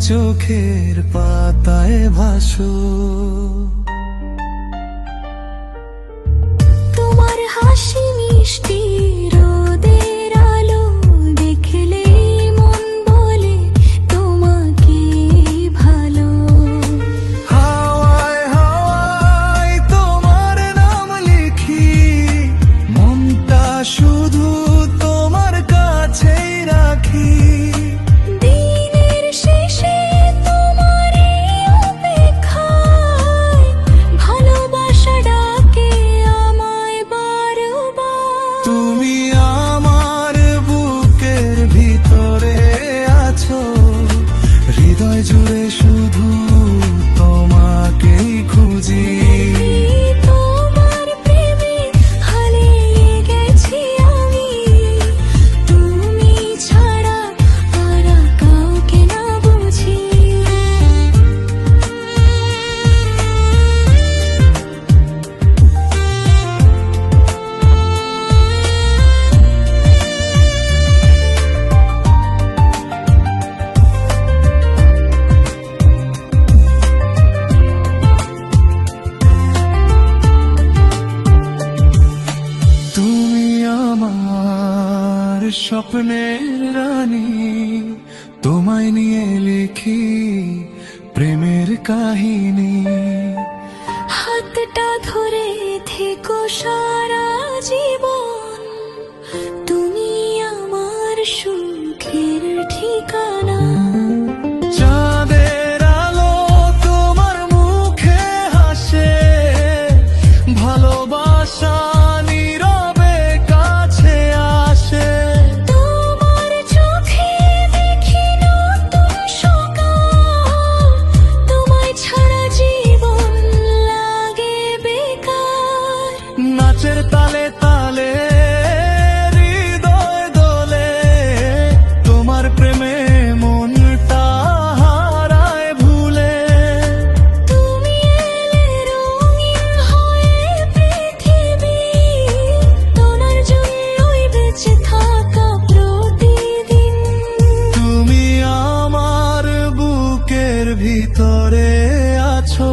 চোখের পাতায় ভাসো। তোমার হাসি মিষ্টি রোদের আলো দেখলে মন বলে তোমাকে ভালো। হাওয়ায় হাওয়ায় তোমার নাম লিখি, মনটা শুধু তোমার কাছেই রাখি। দিনের শেষে তোমার অপেক্ষায় ভালোবাসা ডাকে আমায় বারবার। তুমি আমার বুকের ভিতরে আছো, হৃদয় জুড়ে শুধু তোমাকেই খুঁজি। তোমার প্রেমে হারিয়ে গেছি আমি, তুমি ছাড়া আর কাউকে না বুঝি। তুমি আমার স্বপ্নের রানী, তোমায় নিয়ে লিখি প্রেমের কাহিনী। হাতটা ধরে থেকো সারা জীবন, তুমি আমার সুখের ঠিকানা। চাঁদের আলো তোমার মুখে হাসে, ভালোবাসা নীরবে কাছে আসে। তোমার চোখে দেখি নতুন সকাল, তোমায় ছাড়া জীবন লাগে বেকার। নাচের তালে তালে হৃদয় দোলে, তোমার প্রেমে মনটা হারায় ভুলে। তুমি এলে রঙিন হয়ে পৃথিবী, তোমার জন্যই বেঁচে থাকা প্রতিদিন। তুমি আমার বুকের ভিতরে আছো,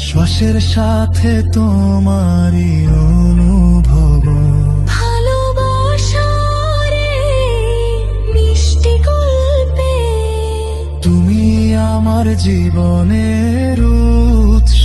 শ্বাসের সাথে তোমারই অনুভব। ভালোবাসার এই মিষ্টি গল্পে তুমি আমার জীবনের উৎস।